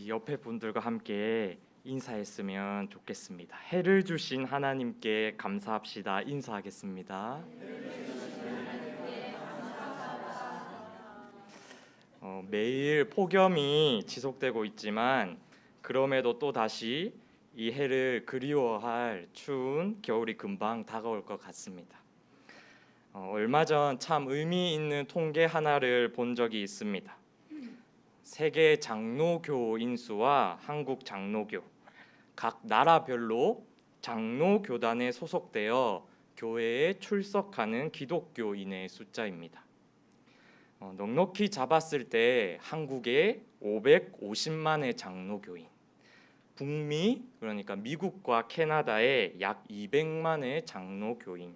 우리 옆에 분들과 함께 인사했으면 좋겠습니다. 해를 주신 하나님께 감사합시다. 인사하겠습니다. 매일 폭염이 지속되고 있지만 그럼에도 또 다시 이 해를 그리워할 추운 겨울이 금방 다가올 것 같습니다. 얼마 전 참 의미 있는 통계 하나를 본 적이 있습니다. 세계 장로교 인수와 한국 장로교, 각 나라별로 장로교단에 소속되어 교회에 출석하는 기독교인의 숫자입니다. 넉넉히 잡았을 때 한국에 550만의 장로교인, 북미 그러니까 미국과 캐나다에 약 200만의 장로교인,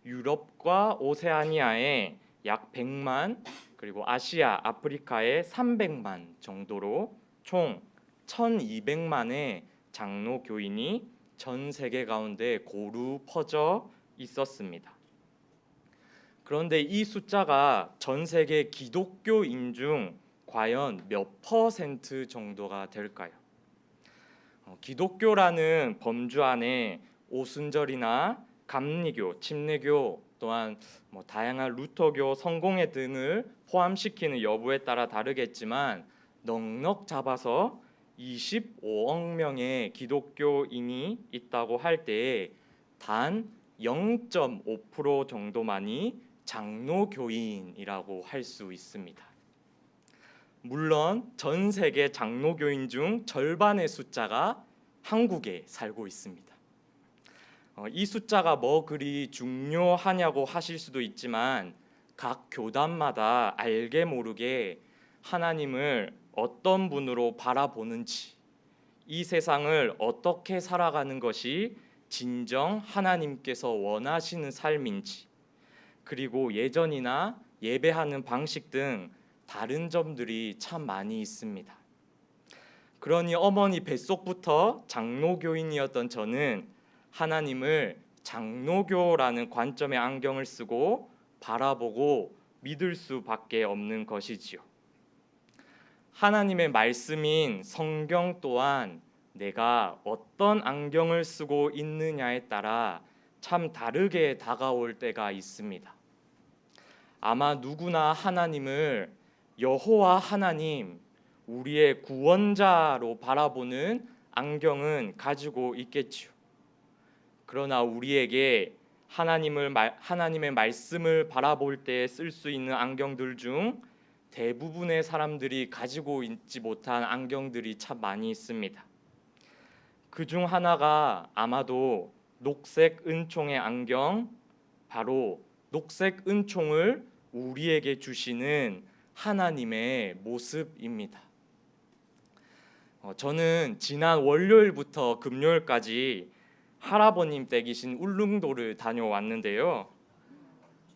유럽과 오세아니아에 약 100만, 그리고 아시아, 아프리카에 300만 정도로 총 1200만의 장로교인이 전 세계 가운데 고루 퍼져 있었습니다. 그런데 이 숫자가 전 세계 기독교인 중 과연 몇 퍼센트 정도가 될까요? 기독교라는 범주 안에 오순절이나 감리교, 침례교 또한 다양한 루터교, 성공회 등을 포함시키는 여부에 따라 다르겠지만 넉넉 잡아서 25억 명의 기독교인이 있다고 할 때에 단 0.5% 정도만이 장로교인이라고 할 수 있습니다. 물론 전 세계 장로교인 중 절반의 숫자가 한국에 살고 있습니다. 이 숫자가 뭐 그리 중요하냐고 하실 수도 있지만 각 교단마다 알게 모르게 하나님을 어떤 분으로 바라보는지, 이 세상을 어떻게 살아가는 것이 진정 하나님께서 원하시는 삶인지, 그리고 예전이나 예배하는 방식 등 다른 점들이 참 많이 있습니다. 그러니 어머니 뱃속부터 장로교인이었던 저는 하나님을 장로교라는 관점의 안경을 쓰고 바라보고 믿을 수밖에 없는 것이지요. 하나님의 말씀인 성경 또한 내가 어떤 안경을 쓰고 있느냐에 따라 참 다르게 다가올 때가 있습니다. 아마 누구나 하나님을 여호와 하나님, 우리의 구원자로 바라보는 안경은 가지고 있겠지요. 그러나 우리에게 하나님의 말씀을 바라볼 때 쓸 수 있는 안경들 중 대부분의 사람들이 가지고 있지 못한 안경들이 참 많이 있습니다. 그 중 하나가 아마도 녹색 은총의 안경, 바로 녹색 은총을 우리에게 주시는 하나님의 모습입니다. 저는 지난 월요일부터 금요일까지 할아버님 댁이신 울릉도를 다녀왔는데요.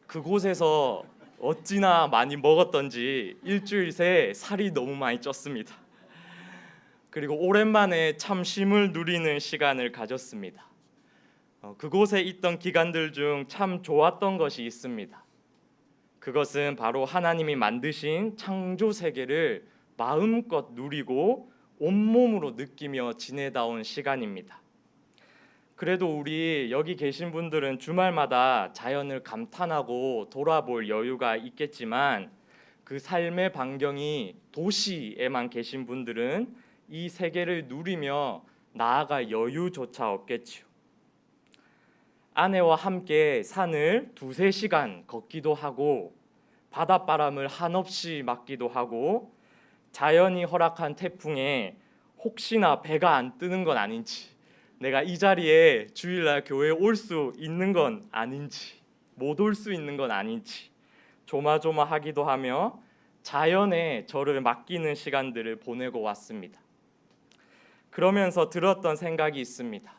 그곳에서 어찌나 많이 먹었던지 일주일 새 살이 너무 많이 쪘습니다. 그리고 오랜만에 참 쉼을 누리는 시간을 가졌습니다. 그곳에 있던 기간들 중 참 좋았던 것이 있습니다. 그것은 바로 하나님이 만드신 창조 세계를 마음껏 누리고 온몸으로 느끼며 지내다 온 시간입니다. 그래도 우리 여기 계신 분들은 주말마다 자연을 감탄하고 돌아볼 여유가 있겠지만 그 삶의 반경이 도시에만 계신 분들은 이 세계를 누리며 나아갈 여유조차 없겠지요. 아내와 함께 산을 2-3시간 걷기도 하고 바닷바람을 한없이 맞기도 하고 자연이 허락한 태풍에 혹시나 배가 안 뜨는 건 아닌지, 내가 이 자리에 주일날 교회에 올 수 있는 건 아닌지, 못 올 수 있는 건 아닌지 조마조마하기도 하며 자연에 저를 맡기는 시간들을 보내고 왔습니다. 그러면서 들었던 생각이 있습니다.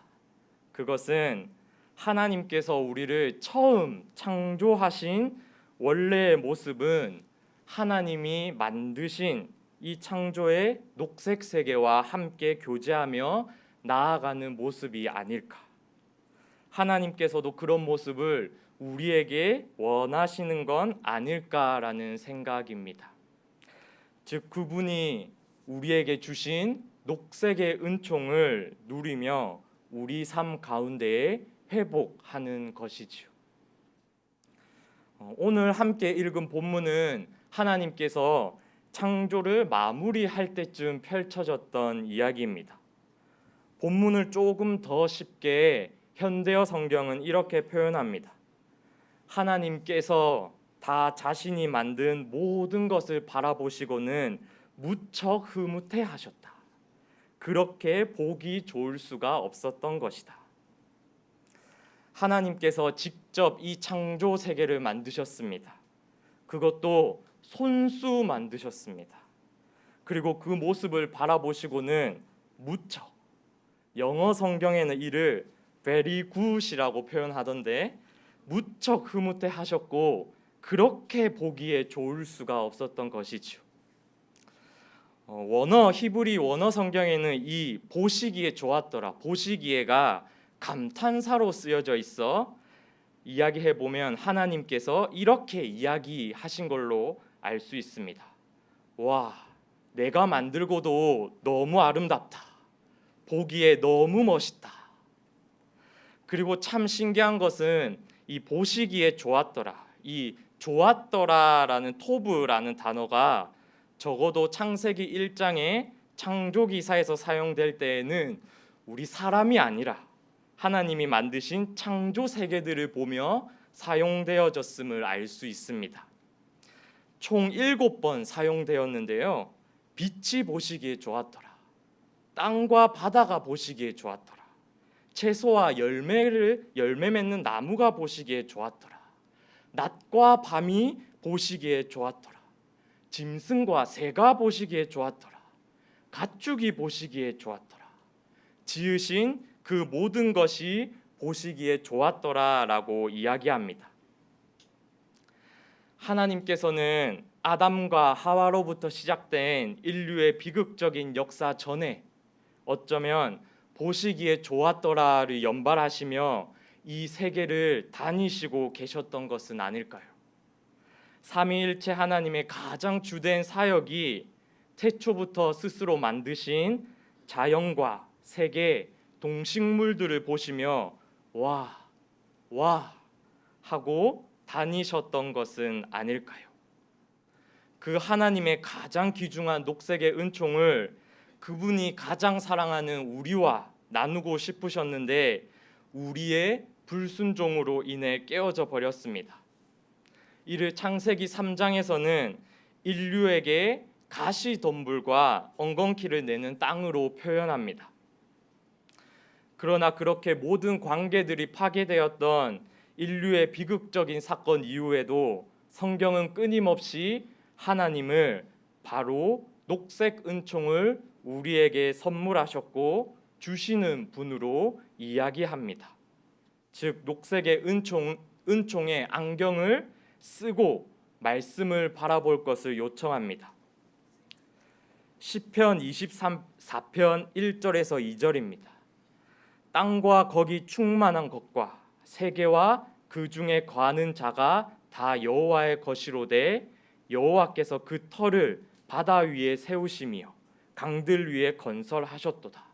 그것은 하나님께서 우리를 처음 창조하신 원래의 모습은 하나님이 만드신 이 창조의 녹색 세계와 함께 교제하며 나아가는 모습이 아닐까. 하나님께서도 그런 모습을 우리에게 원하시는 건 아닐까라는 생각입니다. 즉 그분이 우리에게 주신 녹색의 은총을 누리며 우리 삶 가운데에 회복하는 것이지요. 오늘 함께 읽은 본문은 하나님께서 창조를 마무리할 때쯤 펼쳐졌던 이야기입니다. 본문을 조금 더 쉽게 현대어 성경은 이렇게 표현합니다. 하나님께서 다 자신이 만든 모든 것을 바라보시고는 무척 흐뭇해하셨다. 그렇게 보기 좋을 수가 없었던 것이다. 하나님께서 직접 이 창조 세계를 만드셨습니다. 그것도 손수 만드셨습니다. 그리고 그 모습을 바라보시고는 무척, 영어 성경에는 이를 very good이라고 표현하던데 무척 흐뭇해 하셨고 그렇게 보기에 좋을 수가 없었던 것이죠. 히브리 원어 성경에는 이 보시기에 좋았더라, 보시기에가 감탄사로 쓰여져 있어 이야기해 보면 하나님께서 이렇게 이야기하신 걸로 알 수 있습니다. 와, 내가 만들고도 너무 아름답다. 보기에 너무 멋있다. 그리고 참 신기한 것은 이 보시기에 좋았더라, 이 좋았더라라는 토브라는 단어가 적어도 창세기 1장의 창조기사에서 사용될 때에는 우리 사람이 아니라 하나님이 만드신 창조 세계들을 보며 사용되어졌음을 알 수 있습니다. 총 7번 사용되었는데요. 빛이 보시기에 좋았더라, 땅과 바다가 보시기에 좋았더라, 채소와 열매 맺는 나무가 보시기에 좋았더라, 낮과 밤이 보시기에 좋았더라, 짐승과 새가 보시기에 좋았더라, 가축이 보시기에 좋았더라, 지으신 그 모든 것이 보시기에 좋았더라라고 이야기합니다. 하나님께서는 아담과 하와로부터 시작된 인류의 비극적인 역사 전에 어쩌면 보시기에 좋았더라를 연발하시며 이 세계를 다니시고 계셨던 것은 아닐까요? 삼위일체 하나님의 가장 주된 사역이 태초부터 스스로 만드신 자연과 세계, 동식물들을 보시며 와 하고 다니셨던 것은 아닐까요? 그 하나님의 가장 귀중한 녹색의 은총을 그분이 가장 사랑하는 우리와 나누고 싶으셨는데 우리의 불순종으로 인해 깨어져 버렸습니다. 이를 창세기 3장에서는 인류에게 가시덤불과 엉겅퀴를 내는 땅으로 표현합니다. 그러나 그렇게 모든 관계들이 파괴되었던 인류의 비극적인 사건 이후에도 성경은 끊임없이 하나님을 바로 녹색 은총을 우리에게 선물하셨고 주시는 분으로 이야기합니다. 즉 녹색의 은총의 안경을 쓰고 말씀을 바라볼 것을 요청합니다. 시편 24편 1절에서 2절입니다. 땅과 거기 충만한 것과 세계와 그 중에 거하는 자가 다 여호와의 것이로되 여호와께서 그 터를 바다 위에 세우시며 강들 위에 건설하셨도다.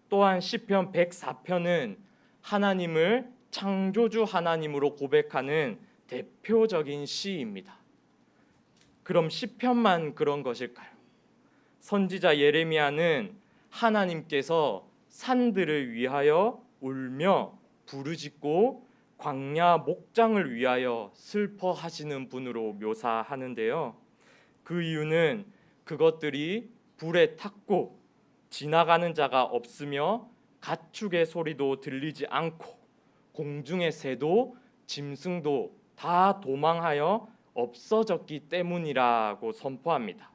또한 시편 104편은 하나님을 창조주 하나님으로 고백하는 대표적인 시입니다. 그럼 시편만 그런 것일까요? 선지자 예레미야는 하나님께서 산들을 위하여 울며 부르짖고 광야 목장을 위하여 슬퍼하시는 분으로 묘사하는데요. 그 이유는 그것들이 불에 탔고 지나가는 자가 없으며 가축의 소리도 들리지 않고 공중의 새도 짐승도 다 도망하여 없어졌기 때문이라고 선포합니다.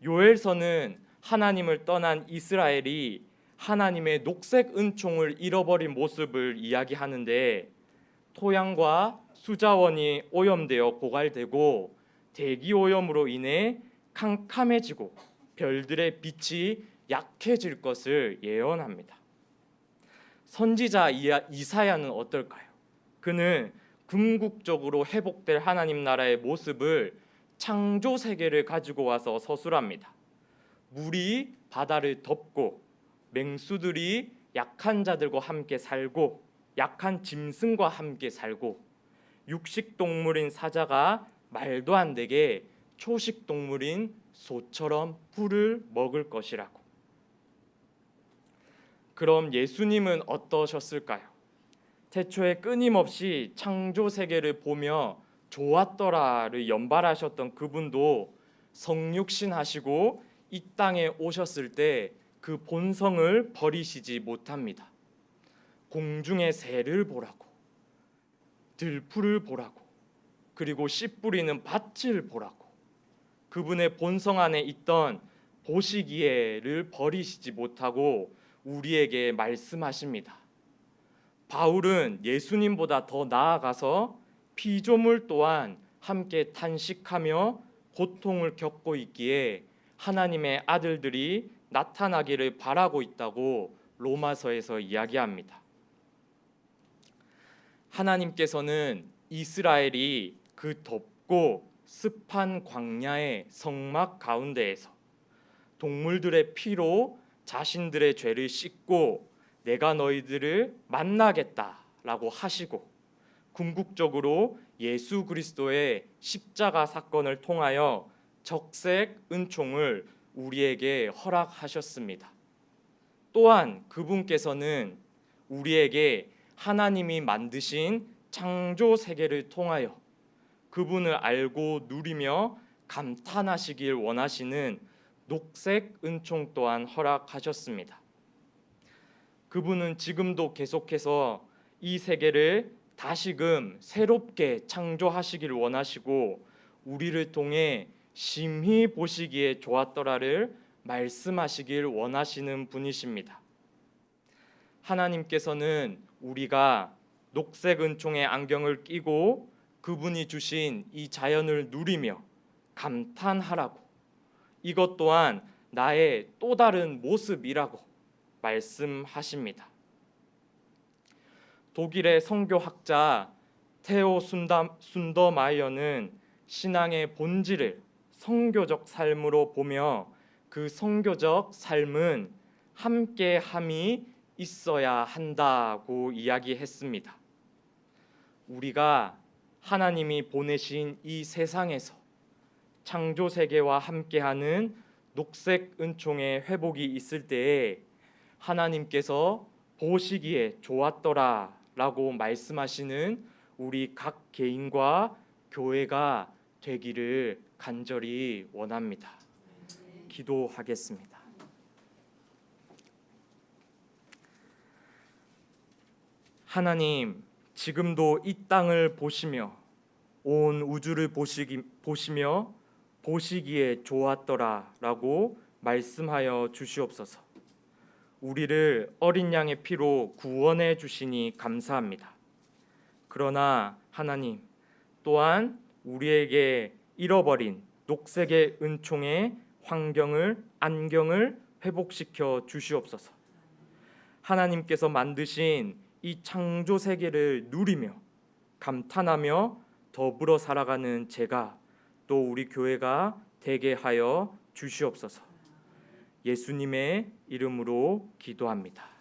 요엘서는 하나님을 떠난 이스라엘이 하나님의 녹색 은총을 잃어버린 모습을 이야기하는데 토양과 수자원이 오염되어 고갈되고 대기 오염으로 인해 캄캄해지고 별들의 빛이 약해질 것을 예언합니다. 선지자 이사야는 어떨까요? 그는 궁극적으로 회복될 하나님 나라의 모습을 창조 세계를 가지고 와서 서술합니다. 물이 바다를 덮고 맹수들이 약한 자들과 함께 살고 약한 짐승과 함께 살고 육식 동물인 사자가 말도 안 되게 초식 동물인 소처럼 풀을 먹을 것이라고. 그럼 예수님은 어떠셨을까요? 태초에 끊임없이 창조 세계를 보며 좋았더라를 연발하셨던 그분도 성육신 하시고 이 땅에 오셨을 때 그 본성을 버리시지 못합니다. 공중의 새를 보라고, 들풀을 보라고, 그리고 씨 뿌리는 밭을 보라고, 그분의 본성 안에 있던 보시기에를 버리시지 못하고 우리에게 말씀하십니다. 바울은 예수님보다 더 나아가서 피조물 또한 함께 탄식하며 고통을 겪고 있기에 하나님의 아들들이 나타나기를 바라고 있다고 로마서에서 이야기합니다. 하나님께서는 이스라엘이 그 덥고 습한 광야의 성막 가운데에서 동물들의 피로 자신들의 죄를 씻고 내가 너희들을 만나겠다라고 하시고 궁극적으로 예수 그리스도의 십자가 사건을 통하여 적색 은총을 우리에게 허락하셨습니다. 또한 그분께서는 우리에게 하나님이 만드신 창조 세계를 통하여 그분을 알고 누리며 감탄하시길 원하시는 녹색 은총 또한 허락하셨습니다. 그분은 지금도 계속해서 이 세계를 다시금 새롭게 창조하시길 원하시고 우리를 통해 심히 보시기에 좋았더라를 말씀하시길 원하시는 분이십니다. 하나님께서는 우리가 녹색 은총의 안경을 끼고 그분이 주신 이 자연을 누리며 감탄하라고, 이것 또한 나의 또 다른 모습이라고 말씀하십니다. 독일의 선교학자 테오 순더마이어는 신앙의 본질을 선교적 삶으로 보며 그 선교적 삶은 함께함이 있어야 한다고 이야기했습니다. 우리가 하나님이 보내신 이 세상에서 창조 세계와 함께하는 녹색 은총의 회복이 있을 때에 하나님께서 보시기에 좋았더라라고 말씀하시는 우리 각 개인과 교회가 되기를 간절히 원합니다. 기도하겠습니다. 하나님, 지금도 이 땅을 보시며 온 우주를 보시며 보시기에 좋았더라라고 말씀하여 주시옵소서. 우리를 어린 양의 피로 구원해 주시니 감사합니다. 그러나 하나님, 또한 우리에게 잃어버린 녹색의 은총의 안경을 회복시켜 주시옵소서. 하나님께서 만드신 이 창조 세계를 누리며 감탄하며 더불어 살아가는 제가 또 우리 교회가 되게 하여 주시옵소서. 예수님의 이름으로 기도합니다.